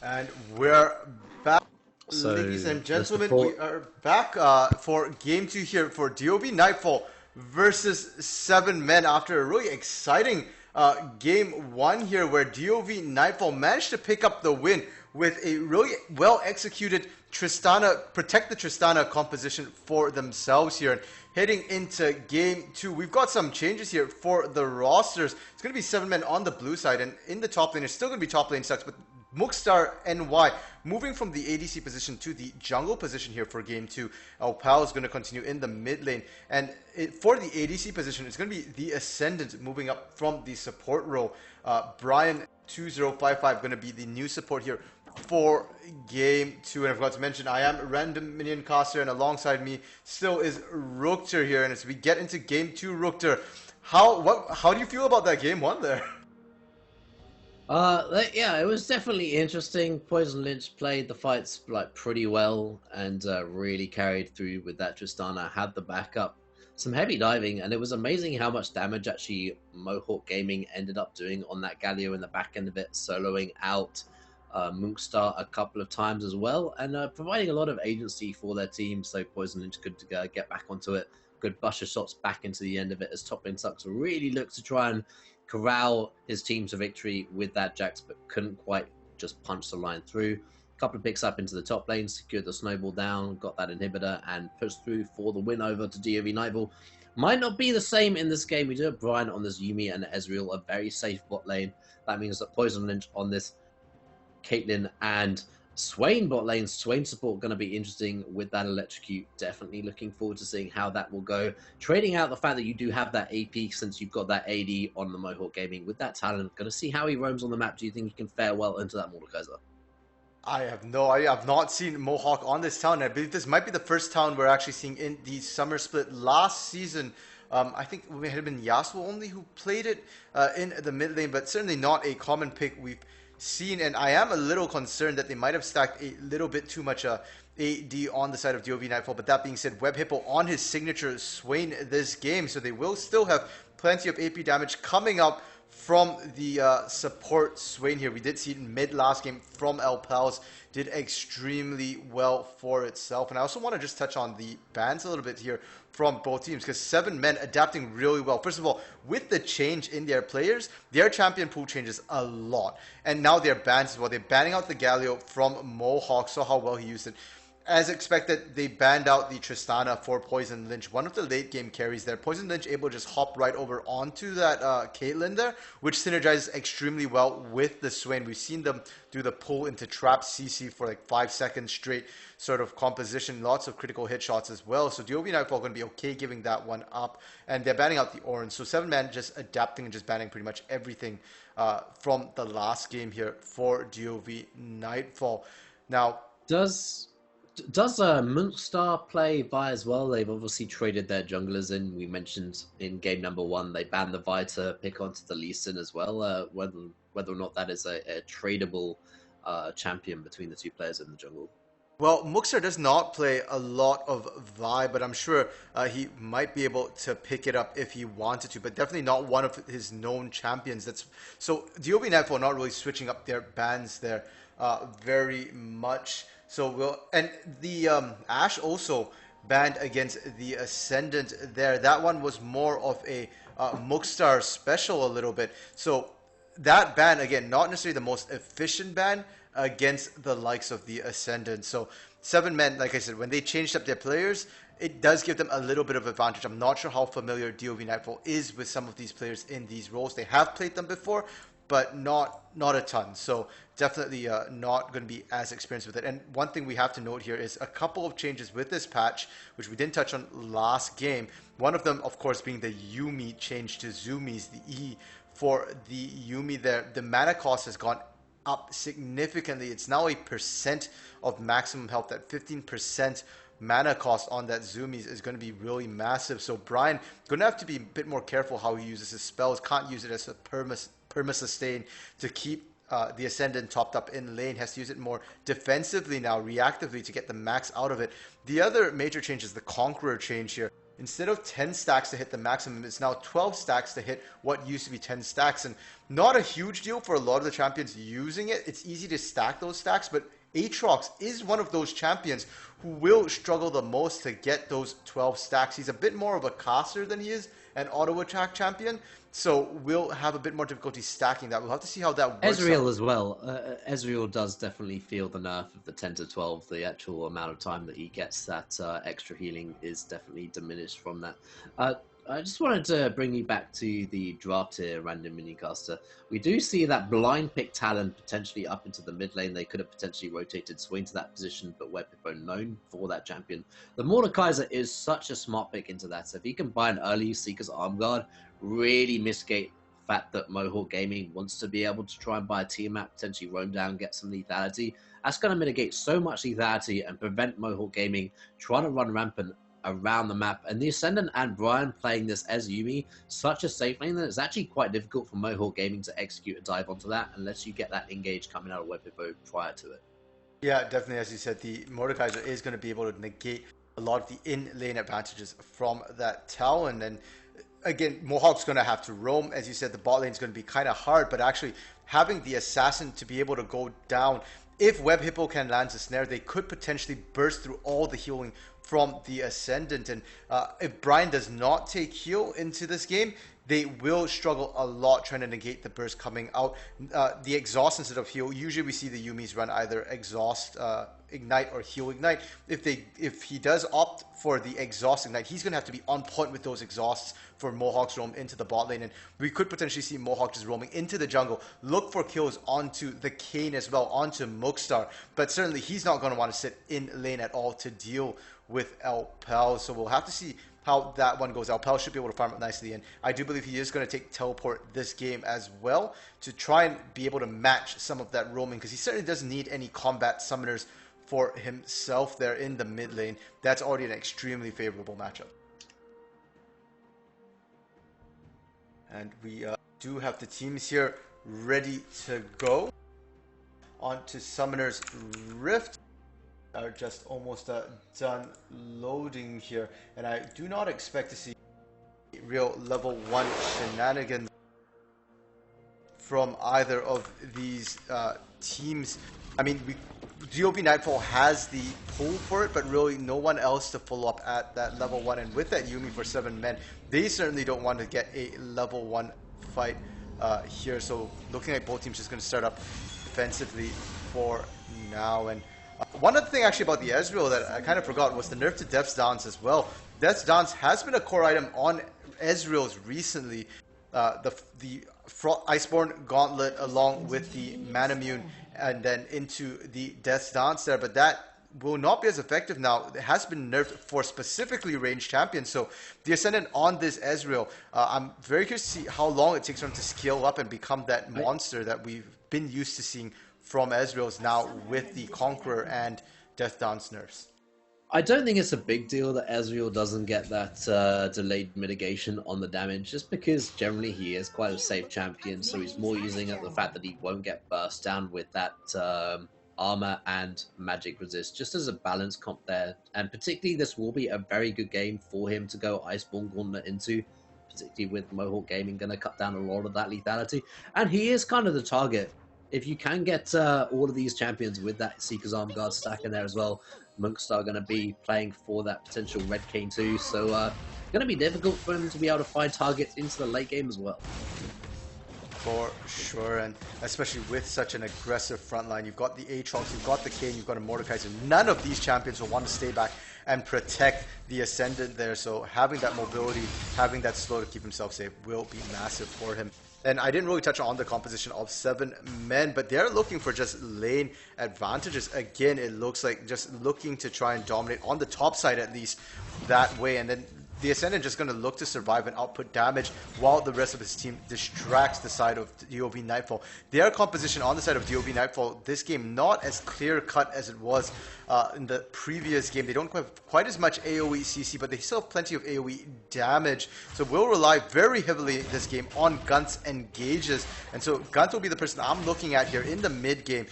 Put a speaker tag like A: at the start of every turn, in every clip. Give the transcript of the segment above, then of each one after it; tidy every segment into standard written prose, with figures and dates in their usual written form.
A: And we're back, ladies
B: So
A: and
B: the
A: gentlemen. We
B: support,
A: are back for game two here for DoV Nightfall versus Seven Men after a really exciting game one here where DoV Nightfall managed to pick up the win with a really well executed Tristana, protect the Tristana composition for themselves here. And heading into game two, we've got some changes here for the rosters. It's going to be Seven Men on the blue side, and in the top lane, it's still going to be top lane sucks, but Muxtar NY moving from the ADC position to the jungle position here for game two. Our pal is going to continue in the mid lane. And for the ADC position, it's going to be the Ascendant moving up from the support role. Brian 2055 going to be the new support here for game two. And I forgot to mention, I am Random Minion Caster, and alongside me still is Rookter here. And as we get into game two, Rookter, how do you feel about that game one there?
B: yeah, it was definitely interesting. Poison Lynch played the fights like pretty well and really carried through with that. Tristana had the backup, some heavy diving, and it was amazing how much damage actually Mohawk Gaming ended up doing on that Galio in the back end of it, soloing out Munkstar a couple of times as well, and providing a lot of agency for their team so Poison Lynch could get back onto it. Good busher shots back into the end of it as Top Lane Sucks really looked to try and corral his team to victory with that Jax, but couldn't quite just punch the line through. A couple of picks up into the top lane, secured the snowball down, got that inhibitor, and pushed through for the win over to DoV Nightfall. Might not be the same in this game. We do have Brian on this Yuumi and Ezreal, a very safe bot lane. That means that Poison Lynch on this Caitlyn and Swain bot lane. Swain support going to be interesting with that electrocute. Definitely looking forward to seeing how that will go. Trading out the fact that you do have that AP since you've got that AD on the Mohawk Gaming with that talent. Going to see how he roams on the map. Do you think he can fare well into that Mordekaiser?
A: I have no idea. I've not seen Mohawk on this town. I believe this might be the first town we're actually seeing in the summer split. Last season, I think it had been Yasuo only who played it in the mid lane, but certainly not a common pick we've seen. And I am a little concerned that they might have stacked a little bit too much AD on the side of DoV Nightfall. But that being said, Web Hippo on his signature Swain this game, so they will still have plenty of AP damage coming up from the support Swain here. We did see it in mid last game from El Pals. Did extremely well for itself. And I also want to just touch on the bans a little bit here from both teams, because Seven Men adapting really well. First of all, with the change in their players, their champion pool changes a lot. And now their bans as well. They're banning out the Galio from Mohawk. Saw how well he used it. As expected, they banned out the Tristana for Poison Lynch. One of the late game carries there. Poison Lynch able to just hop right over onto that Caitlyn there, which synergizes extremely well with the Swain. We've seen them do the pull into trap CC for like 5 seconds straight sort of composition. Lots of critical hit shots as well. So DoV Nightfall going to be okay giving that one up. And they're banning out the Orange. So Seven Man just adapting and just banning pretty much everything from the last game here for DoV Nightfall. Now,
B: Does Munkstar play Vi as well? They've obviously traded their junglers in. We mentioned in game number one they banned the Vi to pick onto the Lee Sin as well. Whether or not that is a tradable champion between the two players in the jungle.
A: well, Muxer does not play a lot of Vi, but I'm sure he might be able to pick it up if he wanted to, but definitely not one of his known champions. That's so DoV Nightfall not really switching up their bans there very much. So we'll and the Ash also banned against the Ascendant there. That one was more of a Muxstar special a little bit. So that ban again, not necessarily the most efficient ban against the likes of the Ascendant. So Seven Men, like I said, when they changed up their players, it does give them a little bit of advantage. I'm not sure how familiar DoV Nightfall is with some of these players in these roles. They have played them before, but not a ton. So definitely not going to be as experienced with it. And one thing we have to note here is a couple of changes with this patch, which we didn't touch on last game. One of them, of course, being the Yuumi change to Zoomies, the E for the Yuumi there. The mana cost has gone up significantly. It's now a percent of maximum health. That 15% mana cost on that Zoomies is going to be really massive. So Brian going to have to be a bit more careful how he uses his spells. Can't use it as a perma-sustain to keep the Ascendant topped up in lane. Has to use it more defensively now, reactively, to get the max out of it. The other major change is the Conqueror change here. instead of 10 stacks to hit the maximum, it's now 12 stacks to hit what used to be 10 stacks. And not a huge deal for a lot of the champions using it. It's easy to stack those stacks, but Aatrox is one of those champions who will struggle the most to get those 12 stacks. He's a bit more of a caster than he is an auto attack champion, so we'll have a bit more difficulty stacking that. We'll have to see how that works.
B: Ezreal as well. Ezreal does definitely feel the nerf of the 10 to 12. The actual amount of time that he gets that extra healing is definitely diminished from that. I just wanted to bring you back to the draft tier random minicaster. We do see that blind pick Talon potentially up into the mid lane. They could have potentially rotated Swain to that position, but Webhippo known for that champion. The Mordekaiser is such a smart pick into that. So if he can buy an early Seeker's Arm Guard, really mitigate the fact that Mohawk Gaming wants to be able to try and buy a Tiamat, potentially roam down, get some lethality. That's going to mitigate so much lethality and prevent Mohawk Gaming trying to run rampant around the map. And the Ascendant and Brian playing this as Yuumi, such a safe lane that it's actually quite difficult for Mohawk Gaming to execute a dive onto that unless you get that engage coming out of Webhippo prior to it.
A: Yeah, definitely. As you said, the Mordekaiser is going to be able to negate a lot of the in-lane advantages from that Tau. And then, again, Mohawk's going to have to roam. As you said, the bot lane is going to be kind of hard, but actually having the Assassin to be able to go down, if Webhippo can land a snare, they could potentially burst through all the healing from the Ascendant. And if Brian does not take heal into this game, they will struggle a lot trying to negate the burst coming out. The exhaust instead of heal, usually we see the Yuumis run either exhaust ignite or heal ignite. If he does opt for the exhaust ignite, he's going to have to be on point with those exhausts for Mohawk's roam into the bot lane. And we could potentially see Mohawk just roaming into the jungle, look for kills onto the Kayn as well, onto Mookstar. But certainly he's not going to want to sit in lane at all to deal with Alpel. So we'll have to see how that one goes. Alpel should be able to farm it nicely, and I do believe he is going to take teleport this game as well to try and be able to match some of that roaming, because he certainly doesn't need any combat summoners for himself there in the mid lane. That's already an extremely favorable matchup. And we do have the teams here ready to go. On to Summoner's Rift. Are just almost done loading here, and I do not expect to see real level 1 shenanigans from either of these teams. I mean, DoVN Nightfall has the pull for it, but really no one else to follow up at that level 1, and with that Yuumi for 7 men, they certainly don't want to get a level 1 fight here. So looking like both teams just going to start up defensively for now. And one other thing actually about the Ezreal that I kind of forgot was the nerf to Death's Dance as well. Death's Dance has been a core item on Ezreal's recently. The Iceborne Gauntlet along with the Manamune and then into the Death's Dance there, but that will not be as effective now. It has been nerfed for specifically ranged champions. So the Ascendant on this Ezreal, I'm very curious to see how long it takes for him to scale up and become that monster that we've been used to seeing from Ezreal's now with the Conqueror and Death Dance nerfs.
B: I don't think it's a big deal that Ezreal doesn't get that delayed mitigation on the damage, just because generally he is quite a safe champion, so he's more using it the fact that he won't get burst down with that armor and magic resist, just as a balance comp there. And particularly this will be a very good game for him to go Iceborne Gauntlet into, particularly with Mohawk Gaming going to cut down a lot of that lethality. And he is kind of the target. If you can get all of these champions with that Seeker's Arm Guard stack in there as well, Mookstar going to be playing for that potential Red Kayn too, so going to be difficult for him to be able to find targets into the late game as well.
A: For sure, and especially with such an aggressive front line. You've got the Aatrox, you've got the Kayn, you've got a Mordekaiser. None of these champions will want to stay back and protect the Ascendant there, so having that mobility, having that slow to keep himself safe will be massive for him. And I didn't really touch on the composition of 7 men, but they're looking for just lane advantages. Again, it looks like just looking to try and dominate on the top side at least that way. And then the Ascendant just going to look to survive and output damage while the rest of his team distracts the side of DoVN Nightfall. Their composition on the side of DoVN Nightfall this game not as clear cut as it was in the previous game. They don't have quite as much AoE CC, but they still have plenty of AoE damage. So we'll rely very heavily this game on Gunts and Gages. And so Gunt will be the person I'm looking at here in the mid game,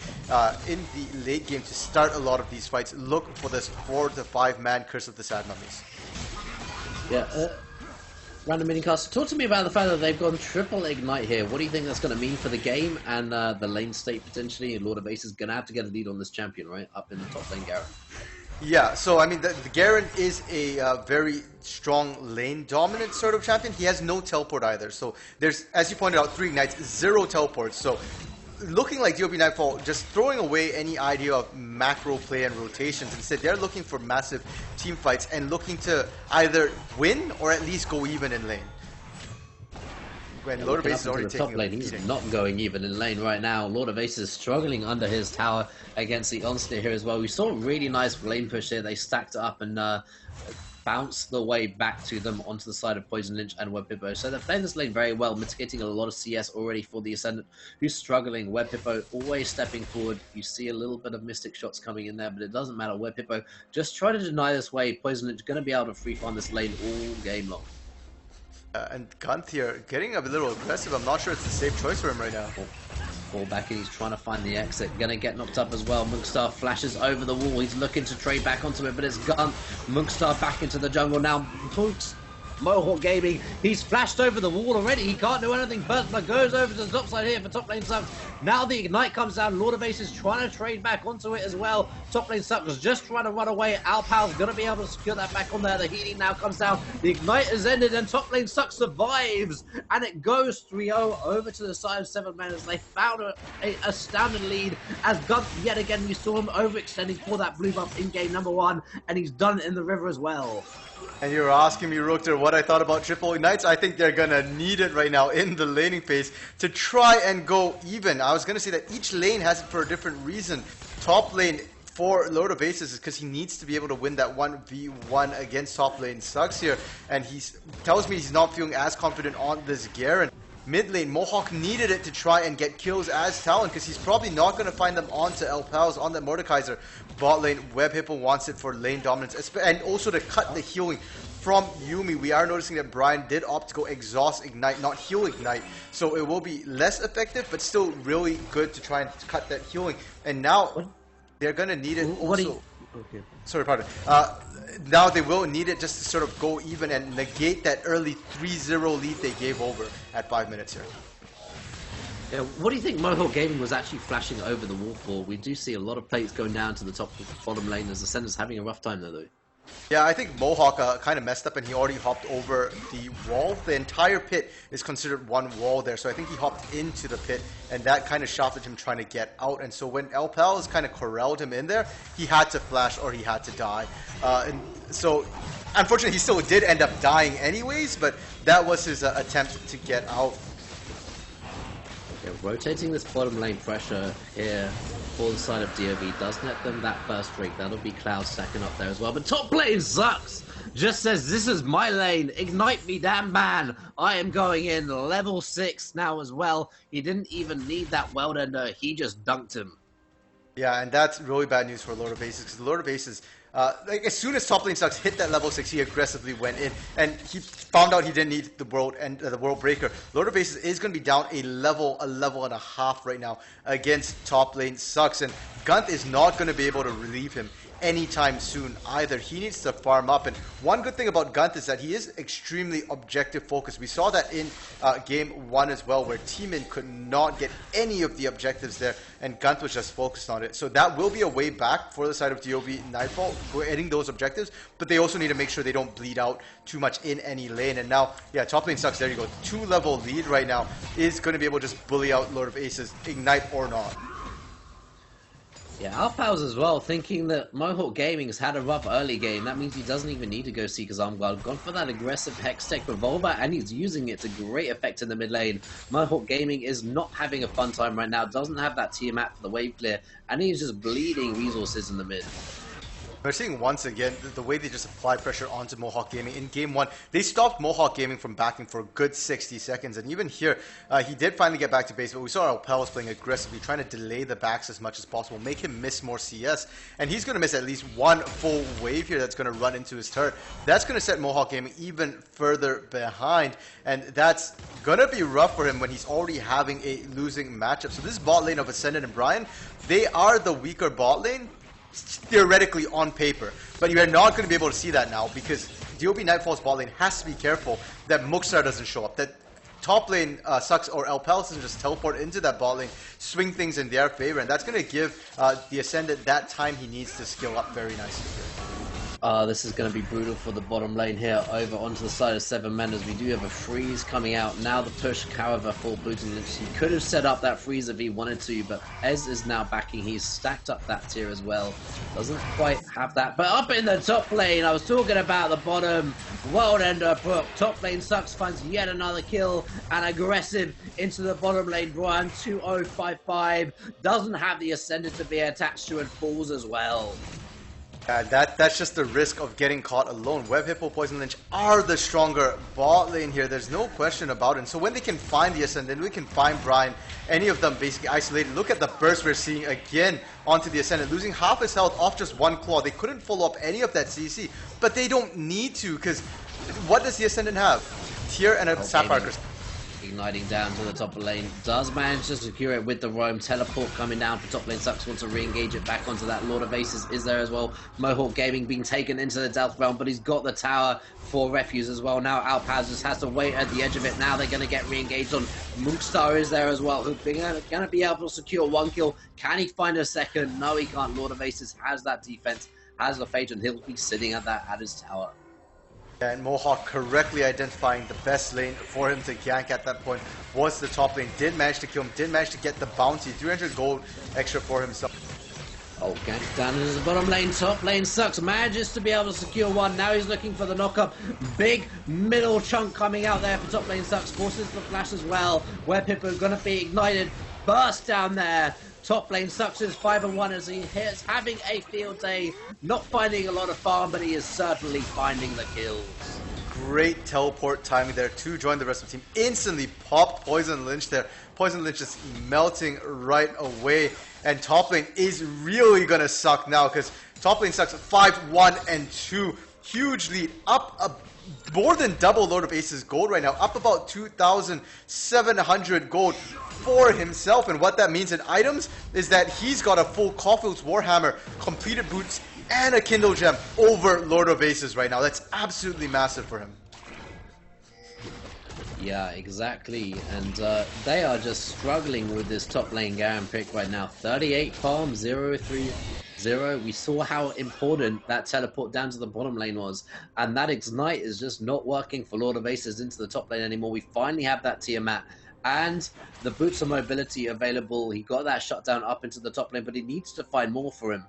A: in the late game to start a lot of these fights. Look for this 4 to 5 man Curse of the Sad Mummies.
B: Yeah, random minicast. Talk to me about the fact that they've gone triple Ignite here. What do you think that's going to mean for the game and the lane state potentially? Lord of Ace is going to have to get a lead on this champion, right? Up in the top lane, Garen.
A: Yeah, so I mean, the Garen is a very strong lane dominant sort of champion. He has no teleport either. So there's, as you pointed out, 3 ignites, 0 teleports. So looking like DoVN Nightfall, just throwing away any idea of macro play and rotations. Instead, they're looking for massive team fights and looking to either win or at least go even in lane. When Lord of Ace is already taking
B: top lane, he's not going even in lane right now. Lord of Ace is struggling under his tower against the Onslaught here as well. We saw a really nice lane push here. They stacked it up and bounced the way back to them onto the side of Poison Lynch and Web Hippo. So they're playing this lane very well, mitigating a lot of CS already for the Ascendant, who's struggling. Web Hippo always stepping forward. You see a little bit of Mystic shots coming in there, but it doesn't matter. Web Hippo just try to deny this way. Poison Lynch going to be able to free farm this lane all game long.
A: And Gunth here getting a little aggressive. I'm not sure it's the safe choice for him right now.
B: Fall back and he's trying to find the exit. Gonna get knocked up as well. Munkstar flashes over the wall. He's looking to trade back onto it, but it's Gunth. Munkstar back into the jungle now. Mohawk Gaming, he's flashed over the wall already. He can't do anything. Burstner goes over to the top side here for top lane Sucks. Now the Ignite comes down. Lord of Ace is trying to trade back onto it as well. Top lane Sucks was just trying to run away. Alpal's going to be able to secure that back on there. The healing now comes down. The Ignite is ended and top lane Sucks survives. And it goes 3-0 over to the side of 7-man as they found a standard lead. As Gunth, yet again, we saw him overextending for that blue buff in game number 1. And he's done it in the river as well.
A: And you're asking me, Rookter, what I thought about triple ignites? I think they're going to need it right now in the laning phase to try and go even. I was going to say that each lane has it for a different reason. Top lane for Lord of Aces is because he needs to be able to win that 1v1 against top lane Sucks here. And he tells me he's not feeling as confident on this Garen. Mid lane, Mohawk needed it to try and get kills as Talon because he's probably not going to find them onto El Pals, on that Mordekaiser. Bot lane, Web Hippo wants it for lane dominance and also to cut the healing from Yuumi. We are noticing that Brian did opt to go Exhaust Ignite, not Heal Ignite. So it will be less effective, but still really good to try and cut that healing. And now they're going to need it also.
B: Okay.
A: Sorry, pardon. Now they will need it just to sort of go even and negate that early 3-0 lead they gave over at 5 minutes here.
B: Yeah, what do you think Mohawk Gaming was actually flashing over the wall for? We do see a lot of plates going down to the top bottom lane as the Ascendant's having a rough time there, though.
A: Yeah, I think Mohawk kind of messed up and he already hopped over the wall. The entire pit is considered one wall there, so I think he hopped into the pit and that kind of shafted him trying to get out. And so when El Pals kind of corralled him in there, he had to flash or he had to die. And so unfortunately he still did end up dying anyways, but that was his attempt to get out.
B: Yeah, rotating this bottom lane pressure here for the side of DoV does net them that burst break. That'll be Cloud stacking up there as well. But top lane Sucks just says, this is my lane. Ignite me, damn man. I am going in level 6 now as well. He didn't even need that World Ender. He just dunked him.
A: Yeah, and that's really bad news for Lord of Aces because the Lord of Aces, like as soon as top lane Sucks hit that level 6, he aggressively went in, and he found out he didn't need the world breaker. Lord of Aces is going to be down a level and a half right now against top lane Sucks, and Gunth is not going to be able to relieve him anytime soon either. He needs to farm up, and one good thing about Gunth is that he is extremely objective focused. We saw that in game 1 as well, where Teemin could not get any of the objectives there, and Gunth was just focused on it. So that will be a way back for the side of DoV Nightfall, hitting those objectives, but they also need to make sure they don't bleed out too much in any lane. And now, yeah, top lane Sucks, there you go, 2-level lead right now, is going to be able to just bully out Lord of Aces, Ignite or not.
B: Yeah, Alpals as well, thinking that Mohawk Gaming's had a rough early game. That means he doesn't even need to go Seeker's Arm Guard. Gone for that aggressive Hextech Revolver, and he's using it to great effect in the mid lane. Mohawk Gaming is not having a fun time right now, doesn't have that Tiamat for the wave clear, and he's just bleeding resources in the mid.
A: We're seeing once again the way they just apply pressure onto Mohawk Gaming. In game 1, they stopped Mohawk Gaming from backing for a good 60 seconds. And even here, he did finally get back to base, but we saw Alpal playing aggressively, trying to delay the backs as much as possible, make him miss more CS. And he's going to miss at least one full wave here that's going to run into his turret. That's going to set Mohawk Gaming even further behind. And that's going to be rough for him when he's already having a losing matchup. So this bot lane of Ascendant and Brian, they are the weaker bot lane. theoretically on paper. But you're not going to be able to see that now because DoB Nightfall's bot lane has to be careful that Mookstar doesn't show up, that top lane Sucks or Alpal doesn't just teleport into that bot lane, swing things in their favor, and that's going to give the Ascendant that time he needs to skill up very nicely here.
B: This is going to be brutal for the bottom lane here over onto the side of 7-man as we do have a freeze coming out. Now the push, however, for Booting Lynch. He could have set up that freeze if he wanted to, but Ez is now backing. He's stacked up that tier as well. Doesn't quite have that. But up in the top lane, I was talking about the bottom. World Ender Brook. Top lane Sucks finds yet another kill and aggressive into the bottom lane. Brian 2055 doesn't have the Ascendant to be attached to and falls as well.
A: That's just the risk of getting caught alone. Web Hippo, Poison Lynch are the stronger bot lane here. There's no question about it. So when they can find the Ascendant, we can find Brian, any of them basically isolated. Look at the burst we're seeing again onto the Ascendant, losing half his health off just one claw. They couldn't follow up any of that CC, but they don't need to because what does the Ascendant have? Tier and a Sapphire Crystal.
B: Igniting down to the top lane, does manage to secure it with the roam. Teleport coming down for top lane. Sucks wants to re-engage it back onto that. Lord of Aces is there as well. Mohawk Gaming being taken into the Delph realm, but he's got the tower for refuse as well. Now Alpaz just has to wait at the edge of it. Now they're going to get re-engaged on. Mookstar is there as well, who's going to be able to secure one kill. Can he find a second? No, he can't. Lord of Aces has that defense, has the Phage, and he'll be sitting at his tower.
A: And Mohawk correctly identifying the best lane for him to gank at that point was the top lane. Did manage to kill him, did manage to get the bounty, 300 gold extra for himself.
B: Oh, gank down into the bottom lane. Top lane Sucks, manages to be able to secure one. Now he's looking for the knock-up. Big middle chunk coming out there for top lane Sucks. Forces the flash as well. Web Hippo going to be ignited. Burst down there. Top lane Sucks is 5-1 as he is having a field day. Not finding a lot of farm, but he is certainly finding the kills.
A: Great teleport timing there to join the rest of the team. Instantly popped Poison Lynch there. Poison Lynch just melting right away. And top lane is really going to suck now because top lane Sucks 5-1-2. Huge lead. Up more than double Lord of Aces gold right now. Up about 2,700 gold for himself, and what that means in items is that he's got a full Caulfield's Warhammer, completed boots, and a Kindle Gem over Lord of Aces right now. That's absolutely massive for him.
B: Yeah, exactly, and they are just struggling with this top lane Garen pick right now. 38 farm, 0-3-0. We saw how important that teleport down to the bottom lane was, and that Ignite is just not working for Lord of Aces into the top lane anymore. We finally have that Tiamat and the boots of mobility available. He got that shutdown up into the top lane, but he needs to find more for him.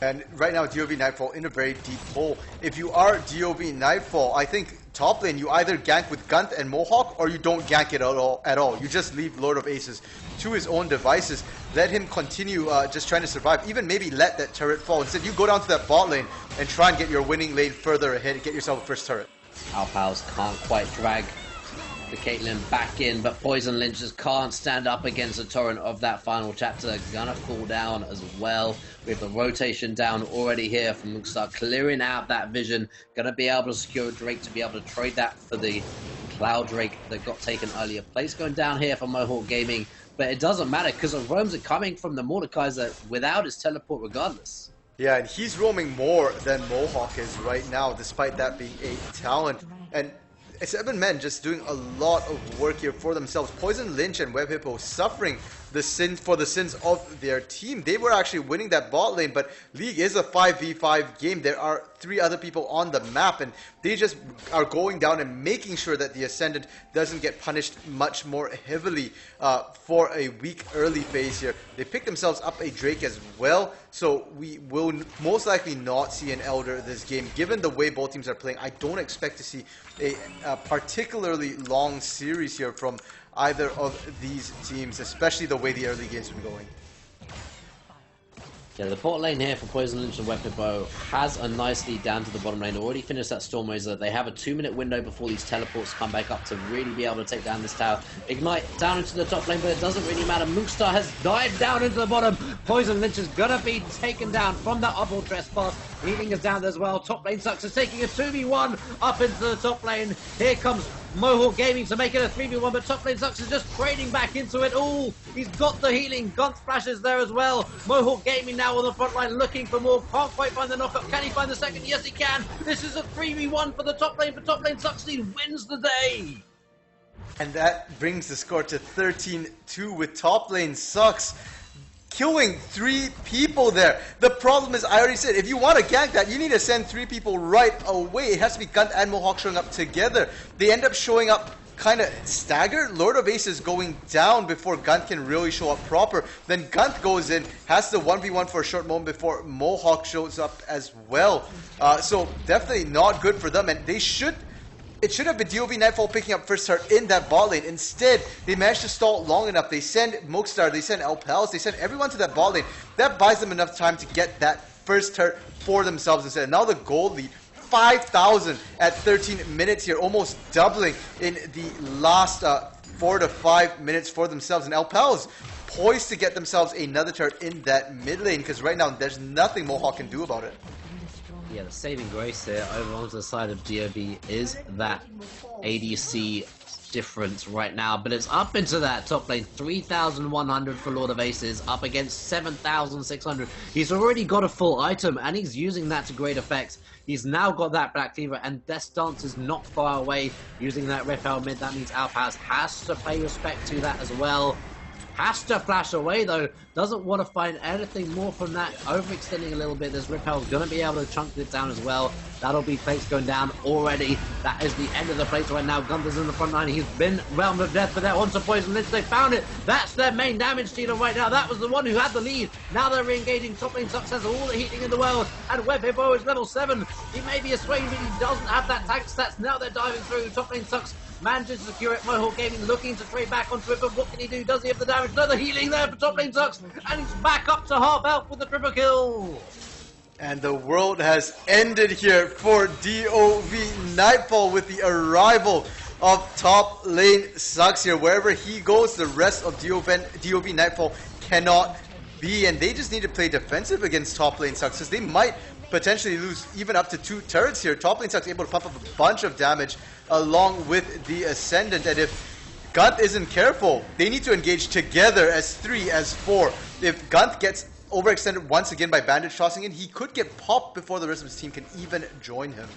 A: And right now, DoV Nightfall in a very deep hole. If you are DoV Nightfall, I think top lane, you either gank with Gunt and Mohawk, or you don't gank it at all. You just leave Lord of Aces to his own devices. Let him continue just trying to survive. Even maybe let that turret fall. Instead, you go down to that bot lane and try and get your winning lane further ahead and get yourself a first turret.
B: Alpals can't quite drag the Caitlyn back in, but Poison Lynch just can't stand up against the torrent of that final chapter. Gonna fall down as well. We have the rotation down already here from Mookstar, clearing out that vision. Gonna be able to secure Drake to be able to trade that for the Cloud Drake that got taken earlier. Place going down here for Mohawk Gaming, but it doesn't matter because the roams are coming from the Mordekaiser without his teleport regardless.
A: Yeah, and he's roaming more than Mohawk is right now, despite that being a talent. And 7 men just doing a lot of work here for themselves. Poison Lynch and Web Hippo suffering the sins of their team. They were actually winning that bot lane, but League is a 5v5 game. There are 3 other people on the map, and they just are going down and making sure that the Ascendant doesn't get punished much more heavily for a weak early phase here. They picked themselves up a Drake as well, so we will most likely not see an Elder this game. Given the way both teams are playing, I don't expect to see a particularly long series here from either of these teams, especially the way the early games have been going.
B: Yeah, the bot lane here for Poison Lynch and Web Hippo has a nice lead down to the bottom lane. Already finished that Storm Razor. They have a 2-minute window before these teleports come back up to really be able to take down this tower. Ignite down into the top lane, but it doesn't really matter. Mookstar has dived down into the bottom. Poison Lynch is gonna be taken down from that upper trespass, leading us down as well. Top lane Sucks is taking a 2v1 up into the top lane. Here comes Mohawk Gaming to make it a 3v1, but top lane Zux is just trading back into it all. He's got the healing. Gun splashes there as well. Mohawk Gaming now on the front line looking for more. Can't quite find the knockup. Can he find the second? Yes, he can. This is a 3v1 for the top lane, but top lane Zux wins the day.
A: And that brings the score to 13-2 with top lane Sucks killing 3 people there. The problem is, I already said, if you want to gank that, you need to send 3 people right away. It has to be Gunt and Mohawk showing up together. They end up showing up kind of staggered. Lord of Aces going down before Gunt can really show up proper. Then Gunt goes in, has the 1v1 for a short moment before Mohawk shows up as well. So definitely not good for them, and they should... It should have been DoV Nightfall picking up first start in that bot lane. Instead, they managed to stall long enough. They send Mokstar, they send Alpals, they send everyone to that bot lane. That buys them enough time to get that first turret for themselves instead. Now the gold lead, 5,000 at 13 minutes here, almost doubling in the last 4 to 5 minutes for themselves. And Alpals poised to get themselves another turret in that mid lane, because right now there's nothing Mohawk can do about it.
B: Yeah, the saving grace here over onto the side of DoV is that ADC difference right now, but it's up into that top lane, 3,100 for Lord of Aces, up against 7,600. He's already got a full item, and he's using that to great effect. He's now got that Black Cleaver, and Death Dance is not far away using that Repel mid. That means Alpaz has to pay respect to that as well. Has to flash away though, doesn't want to find anything more from that, overextending a little bit. This Repel's going to be able to chunk it down as well. That'll be plates going down already. That is the end of the plates right now. Gunther's in the front line, he's been Realm of Death, but they're onto Poison Lynch, they found it. That's their main damage dealer right now. That was the one who had the lead. Now they're re-engaging. Top lane Sucks has all the healing in the world, and Web Hippo is level 7. He may be a swing, but he doesn't have that tank stats. Now they're diving through. Top lane Sucks manages to secure it. Mohawk Gaming looking to trade back onto it, but what can he do? Does he have the damage? No, the healing there for top lane Sucks, and he's back up to half health with the triple kill.
A: And the world has ended here for DoV Nightfall with the arrival of top lane Sucks here. Wherever he goes, the rest of DoV Nightfall cannot be, and they just need to play defensive against top lane Sucks, because they might potentially lose even up to 2 turrets here. Top lane Sucks able to pump up a bunch of damage along with the Ascendant, and if Gunt isn't careful, they need to engage together as 3, as 4. If Gunt gets overextended once again by bandage tossing in, he could get popped before the rest of his team can even join him.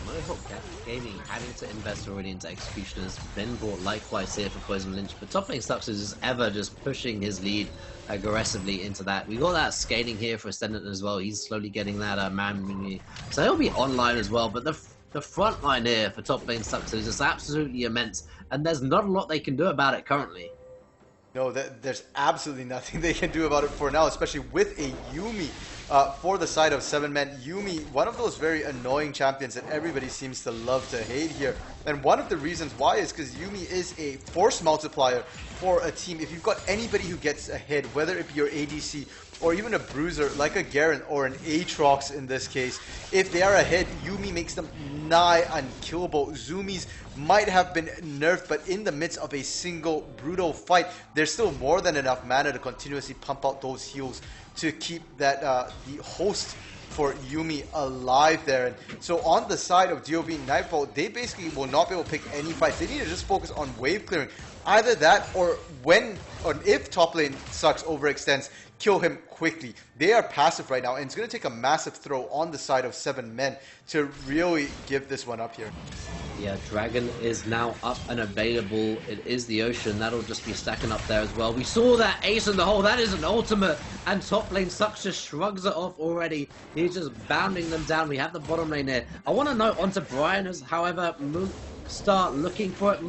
B: Mohawk Gaming having to invest already into Executioners, then brought likewise here for Poison Lynch, but top lane Sucks is just ever just pushing his lead aggressively into that. We got that scaling here for Ascendant as well. He's slowly getting that man, so he'll be online as well, but the front line here for top lane Sucks is just absolutely immense, and there's not a lot they can do about it currently.
A: No, there's absolutely nothing they can do about it for now, especially with a Yuumi for the side of 7 men. Yuumi, one of those very annoying champions that everybody seems to love to hate here. And one of the reasons why is because Yuumi is a force multiplier for a team. If you've got anybody who gets ahead, whether it be your ADC or even a bruiser like a Garen or an Aatrox in this case, if they are ahead, Yuumi makes them nigh unkillable. Zoomies might have been nerfed, but in the midst of a single brutal fight, there's still more than enough mana to continuously pump out those heals to keep that the host for Yuumi alive there. And so on the side of DoV Nightfall, they basically will not be able to pick any fights. They need to just focus on wave clearing. Either that, or when or if top lane Sucks overextends, kill him quickly. They are passive right now, and it's going to take a massive throw on the side of 7 men to really give this one up here.
B: Yeah, Dragon is now up and available. It is the Ocean. That'll just be stacking up there as well. We saw that ace in the hole. That is an ultimate. And top lane Sucks just shrugs it off already. He's just bounding them down. We have the bottom lane here. I want to note onto Brian, as however, start looking for it.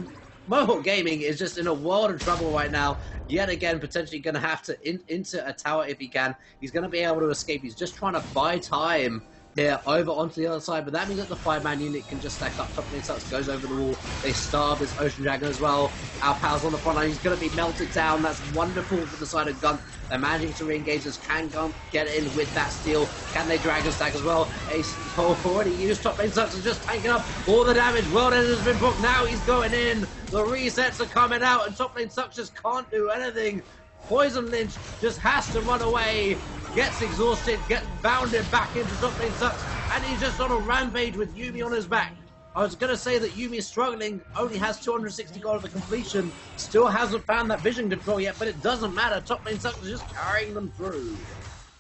B: Mohawk Gaming is just in a world of trouble right now. Yet again, potentially going to have to into a tower if he can. He's going to be able to escape. He's just trying to buy time here over onto the other side, but that means that the 5-man unit can just stack up. Top lane Sucks goes over the wall. They starve his Ocean Dragon as well. Our pals on the front line. He's going to be melted down. That's wonderful for the side of Gunt. They're managing to re-engage this. Can Gunt get in with that steal? Can they Dragon stack as well? Ace already used. Top lane Sucks is just tanking up all the damage. World End has been booked. Now he's going in. The resets are coming out, and top lane Sucks just can't do anything. Poison Lynch just has to run away, gets exhausted, gets bounded back into top lane Sucks, and he's just on a rampage with Yuumi on his back. I was going to say that Yumi is struggling, only has 260 gold of the completion, still hasn't found that vision control yet, but it doesn't matter. Top lane Sucks is just carrying them through.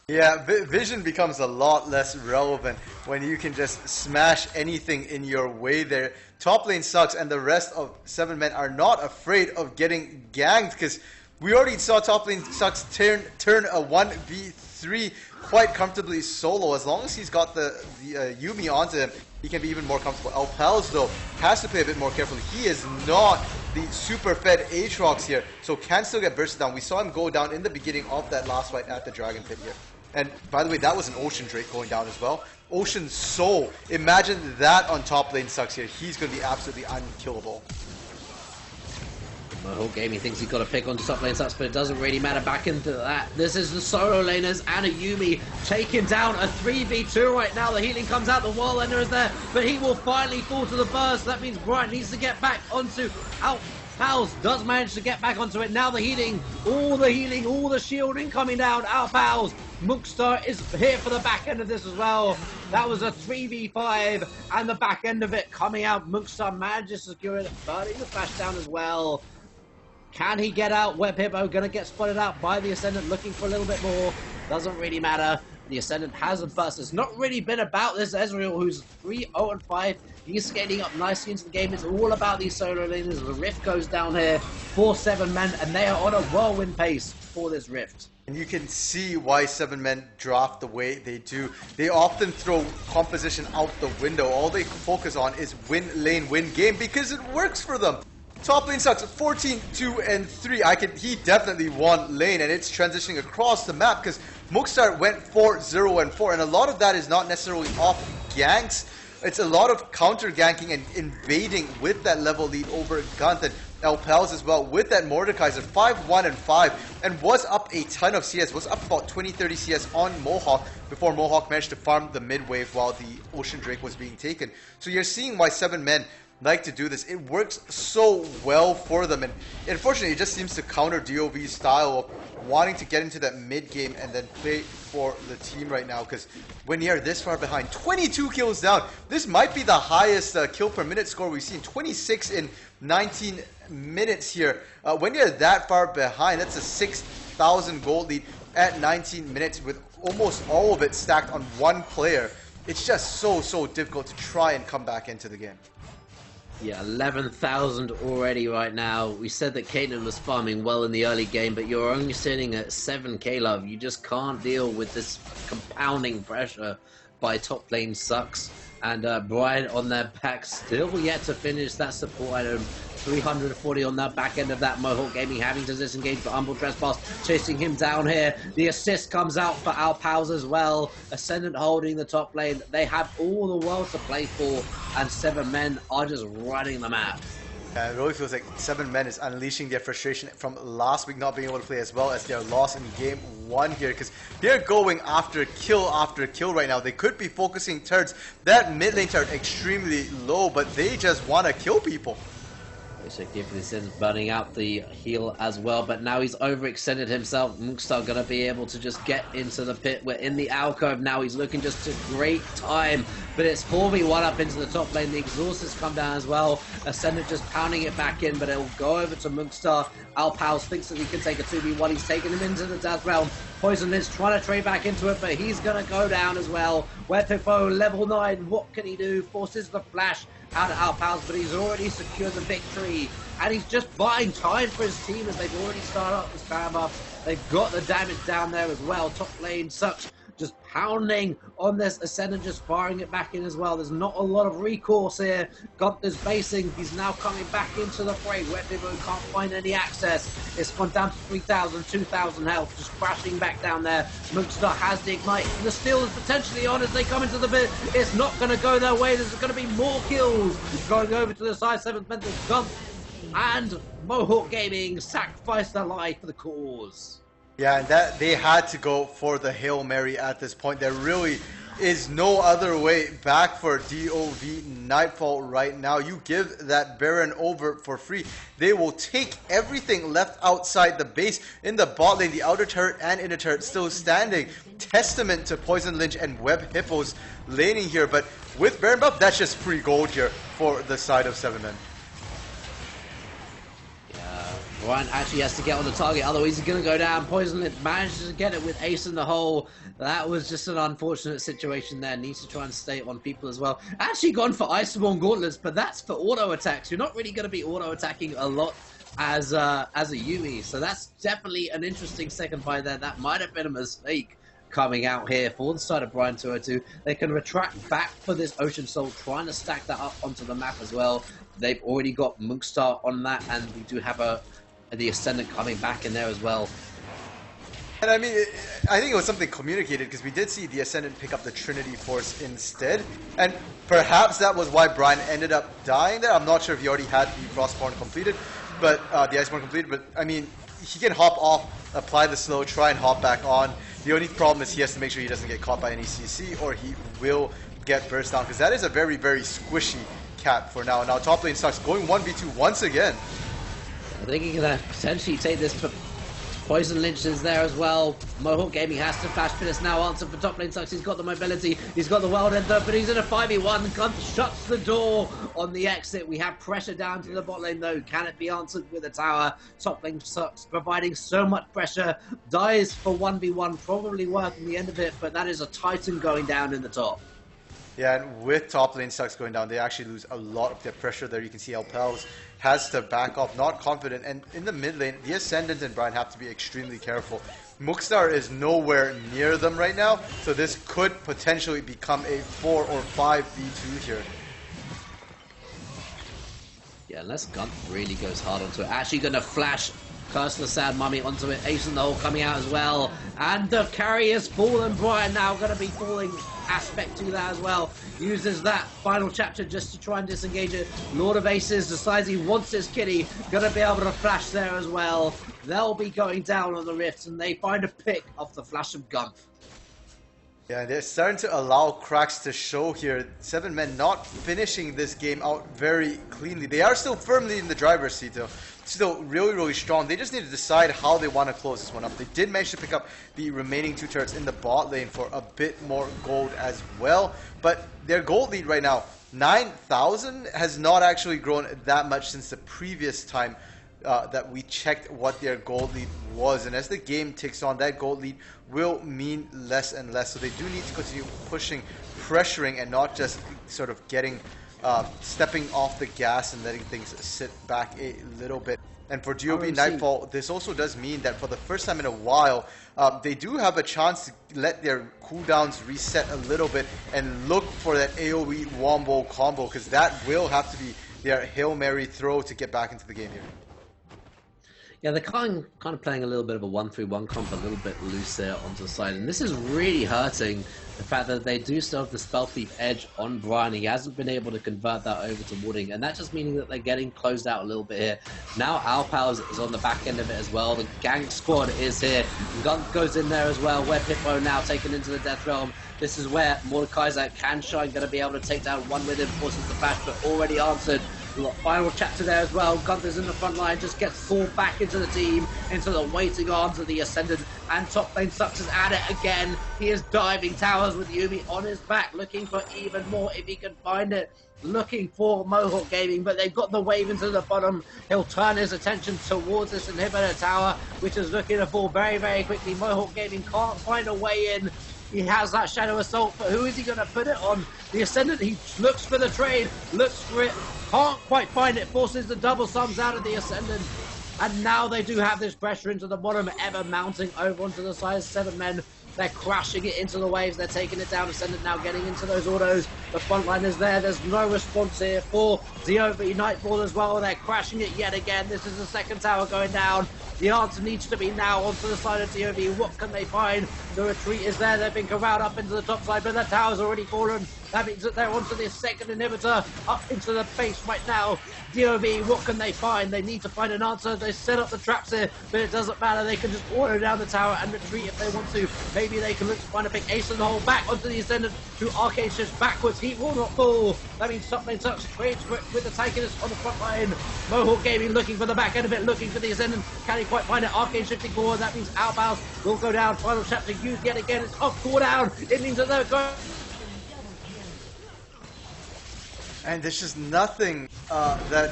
A: Yeah, vision becomes a lot less relevant when you can just smash anything in your way there. Top lane Sucks and the rest of 7 men are not afraid of getting ganked, because we already saw top lane Sucks turn a 1v3 quite comfortably solo. As long as he's got the Yumi onto him, he can be even more comfortable. Alpals, though, has to play a bit more carefully. He is not the super fed Aatrox here, so can still get bursted down. We saw him go down in the beginning of that last fight at the Dragon Pit here. And by the way, that was an Ocean Drake going down as well. Ocean Soul. Imagine that on top lane Sucks here. He's going to be absolutely unkillable.
B: Mohawk Gaming thinks he's got to pick onto top lane Sucks, but it doesn't really matter back into that. This is the solo laners and a Yumi taking down a 3v2 right now. The healing comes out, the wall ender is there, but he will finally fall to the burst. That means Brian needs to get back onto Alpals does manage to get back onto it. Now the healing, all the shielding coming down. Alpals, Mookstar is here for the back end of this as well. That was a 3v5 and the back end of it coming out. Mookstar manages to secure it, burning the flash down as well. Can he get out? Web Hippo gonna get spotted out by the Ascendant, looking for a little bit more. Doesn't really matter. The Ascendant has a burst. It's not really been about this Ezreal, who's 3-0-5. He's skating up nicely into the game. It's all about these solo laners. The Rift goes down here for 7 men, and they are on a whirlwind pace for this Rift.
A: And you can see why 7 men draft the way they do. They often throw composition out the window. All they focus on is win lane, win game, because it works for them. Top lane Sucks 14-2-3. He definitely won lane, and it's transitioning across the map because Mookstar went 4-0-4, and a lot of that is not necessarily off ganks. It's a lot of counter ganking and invading with that level lead over Gunth and Alpals as well with that Mordekaiser 5-1-5, and was up a ton of CS, was up about 20-30 CS on Mohawk before Mohawk managed to farm the mid wave while the Ocean Drake was being taken. So you're seeing why 7 men like to do this. It works so well for them, and unfortunately it just seems to counter DoV's style of wanting to get into that mid game and then play for the team right now, because when you're this far behind, 22 kills down, this might be the highest kill per minute score we've seen, 26 in 19 minutes here. When you're that far behind, that's a 6,000 gold lead at 19 minutes with almost all of it stacked on one player. It's just so difficult to try and come back into the game.
B: Yeah, 11,000 already right now. We said that Caitlyn was farming well in the early game, but you're only sitting at 7k love. You just can't deal with this compounding pressure by top lane Sucks. And Brian on their back, still yet to finish that support item. 340 on that back end of that. Mohawk Gaming having to disengage, but Humble Trespass chasing him down here. The assist comes out for Alpals as well. Ascendant holding the top lane. They have all the world to play for, and 7 men are just running the map.
A: Yeah, it really feels like 7 men is unleashing their frustration from last week not being able to play as well as their loss in game 1 here, because they're going after kill right now. They could be focusing turrets. That mid lane turret extremely low, but they just want to kill people.
B: So Gifley burning out the heal as well, but now he's overextended himself. Mookstar gonna be able to just get into the pit. We're in the alcove now. He's looking just a great time, but it's 4v1 up into the top lane. The exhaust has come down as well. Ascendant just pounding it back in, but it'll go over to Mookstar. Alpals thinks that he can take a 2v1. He's taking him into the Death Realm. Poison Lynch trying to trade back into it, but he's gonna go down as well. Web Hippo, level 9, what can he do? Forces the flash out of Alpals, but he's already secured the victory, and he's just buying time for his team as they've already started up the spam buff. They've got the damage down there as well. Top lane Sucks just pounding on this Ascendant, just firing it back in as well. There's not a lot of recourse here. Gunther's basing. He's now coming back into the fray. Web Hippo can't find any access. It's gone down to 3,000, 2,000 health, just crashing back down there. Mookstar has the ignite. The steal is potentially on as they come into the pit. It's not going to go their way. There's going to be more kills going over to the side. 7th Mental Gunther and Mohawk Gaming sacrificed their life for the cause.
A: Yeah, and that they had to go for the Hail Mary at this point. They're really is no other way back for DoV Nightfall right now. You give that Baron over for free. They will take everything left outside the base. In the bot lane, the outer turret and inner turret still standing. Testament to Poison Lynch and Web Hippos laning here. But with Baron buff, that's just free gold here for the side of 7men.
B: Ryan actually has to get on the target, otherwise he's going to go down. Poison Lynch manages to get it with Ace in the hole. That was just an unfortunate situation there. Needs to try and stay on people as well. Actually gone for Iceborne Gauntlets, but that's for auto attacks. You're not really going to be auto attacking a lot as a Yumi, so that's definitely an interesting second buy there. That might have been a mistake coming out here for the side of Brian 202. They can retract back for this Ocean Soul, trying to stack that up onto the map as well. They've already got Mookstar on that, and we do have the Ascendant coming back in there as well.
A: And I mean, I think it was something communicated, because we did see the Ascendant pick up the Trinity Force instead. And perhaps that was why Brian ended up dying there. I'm not sure if he already had the Frostborn completed, but the Iceborne completed. But I mean, he can hop off, apply the slow, try and hop back on. The only problem is he has to make sure he doesn't get caught by any CC, or he will get burst down, because that is a very, very squishy cap for now. Now top lane starts going 1v2 once again.
B: I think he can potentially take this, but Poison Lynch is there as well. Mohawk Gaming has to flash for this now. Answer for top lane sucks. He's got the mobility. He's got the Wild Ender, but he's in a 5v1. Gun shuts the door on the exit. We have pressure down to the bot lane though. Can it be answered with a tower? Top lane sucks, providing so much pressure. Dies for 1v1. Probably worth in the end of it, but that is a Titan going down in the top.
A: Yeah, and with top lane sucks going down, they actually lose a lot of their pressure there. You can see Alpels has to back off, not confident. And in the mid lane, the Ascendant and Brian have to be extremely careful. Mookstar is nowhere near them right now, so this could potentially become a 4 or 5v2 here.
B: Yeah, unless Gun really goes hard onto it. Actually going to flash Curse the Sad Mummy onto it. Ace in the hole coming out as well. And the carry has fallen. Brian now going to be falling aspect to that as well. Uses that final chapter just to try and disengage it. Lord of Aces decides he wants his kitty. Going to be able to flash there as well. They'll be going down on the rifts, and they find a pick off the flash of Gumph.
A: Yeah, they're starting to allow cracks to show here. 7men not finishing this game out very cleanly. They are still firmly in the driver's seat though. Still really, really strong. They just need to decide how they want to close this one up. They did manage to pick up the remaining 2 turrets in the bot lane for a bit more gold as well. But their gold lead right now, 9,000, has not actually grown that much since the previous time that we checked what their gold lead was. And as the game ticks on, that gold lead will mean less and less. So they do need to continue pushing, pressuring, and not just sort of getting stepping off the gas and letting things sit back a little bit. And for DoV Nightfall, this also does mean that for the first time in a while, they do have a chance to let their cooldowns reset a little bit and look for that AoE wombo combo, because that will have to be their Hail Mary throw to get back into the game here.
B: Yeah, they're kind of playing a little bit of a 1-3-1 comp, a little bit loose there onto the side, and this is really hurting the fact that they do still have the Spell Thief edge on Brian. He hasn't been able to convert that over to warding, and that's just meaning that they're getting closed out a little bit here. Now Alpals is on the back end of it as well. The gang squad is here. Gunk goes in there as well. Web Hippo now taken into the Death Realm. This is where Mordekaiser can shine, going to be able to take down one with him, forces the flash, but already answered. Final chapter there as well. Gunther's in the front line, just gets pulled back into the team, into the waiting arms of the Ascendant, and top lane sucks is at it again. He is diving towers with Yumi on his back, looking for even more if he can find it. Looking for Mohawk Gaming, but they've got the wave into the bottom. He'll turn his attention towards this inhibitor tower, which is looking to fall very, very quickly. Mohawk Gaming can't find a way in. He has that Shadow Assault, but who is he going to put it on? The Ascendant, he looks for the trade, looks for it, can't quite find it, forces the double sums out of the Ascendant. And now they do have this pressure into the bottom, ever mounting over onto the side. 7 men, they're crashing it into the waves, they're taking it down. Ascendant now getting into those autos. The front line is there, there's no response here for DoV Nightfall as well. They're crashing it yet again. This is the second tower going down. The answer needs to be now onto the side of DoV. What can they find? The retreat is there. They've been corralled up into the top side, but that tower's already fallen. That means that they're onto this second inhibitor, up into the base right now. DoV, what can they find? They need to find an answer. They set up the traps here, but it doesn't matter. They can just auto down the tower and retreat if they want to. Maybe they can look to find a big ace in the hole, back onto the Ascendant, to Arcane Shift backwards. He will not fall. That means something such trades with the Tychonist on the front line. Mohawk Gaming looking for the back end of it, looking for the Ascendant. Can he quite find it? Arcane shifting forward. That means Outbound will go down. Final chapter used yet again. It's off cooldown. It means that they're going.
A: And there's just nothing that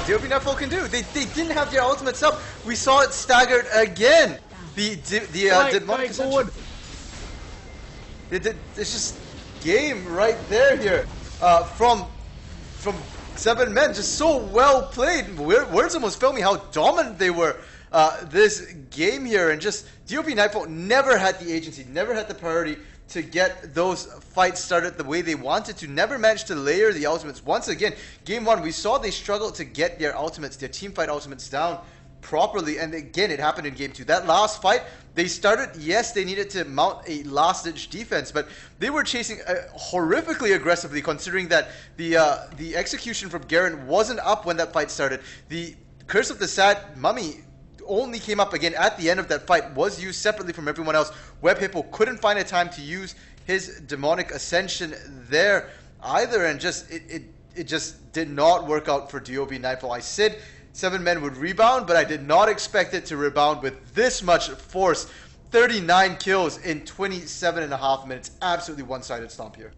A: DoV Nightfall can do. They didn't have their ultimates up. We saw it staggered again. Demonic Ascension. It's just game right there here from 7men. Just so well played. Words almost failed me how dominant they were this game here. And just DoV Nightfall never had the agency, never had the priority to get those fights started the way they wanted to. Never managed to layer the ultimates. Once again, game one, we saw they struggled to get their ultimates, their team fight ultimates down properly. And again, it happened in game two. That last fight, they started, yes, they needed to mount a last-ditch defense, but they were chasing horrifically aggressively, considering that the execution from Garen wasn't up when that fight started. The Curse of the Sad Mummy only came up again at the end of that fight, was used separately from everyone else. Web Hippo couldn't find a time to use his Demonic Ascension there either, and just it just did not work out for DoV Nightfall. I said 7men would rebound, but I did not expect it to rebound with this much force. 39 kills in 27.5 minutes. Absolutely one-sided stomp here.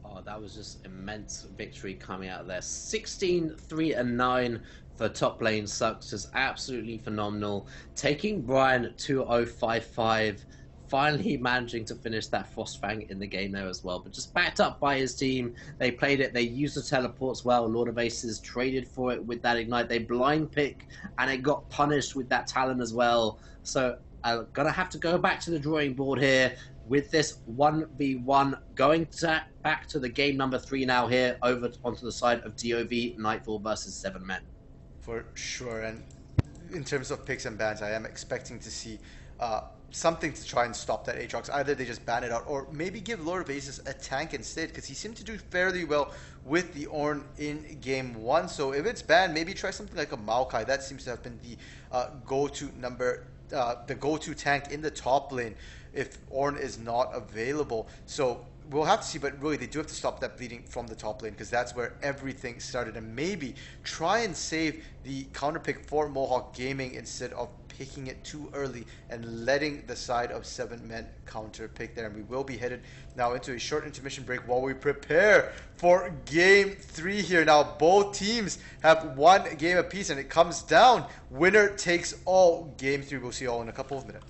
B: Oh, that was just immense victory coming out of there. 16-3-9 for top lane. Sucks, just absolutely phenomenal. Taking Brian 2055. Finally managing to finish that Frostfang in the game there as well. But just backed up by his team. They played it. They used the teleports well. Lord of Aces traded for it with that Ignite. They blind pick and it got punished with that Talon as well. So I'm going to have to go back to the drawing board here with this 1v1. Going back to the game number 3 now here, over onto the side of DoV Nightfall versus 7men.
A: For sure. And in terms of picks and bans, I am expecting to see something to try and stop that Aatrox. Either they just ban it out, or maybe give Lord of Aces a tank instead, because he seemed to do fairly well with the Ornn in game 1. So if it's banned, maybe try something like a Maokai. That seems to have been the go-to tank in the top lane if Ornn is not available. So we'll have to see, but really they do have to stop that bleeding from the top lane, because that's where everything started. And maybe try and save the counter pick for Mohawk Gaming instead of picking it too early and letting the side of 7men counter pick there. And we will be headed now into a short intermission break while we prepare for game 3 here. Now both teams have one game apiece, and it comes down winner takes all game 3. We'll see you all in a couple of minutes.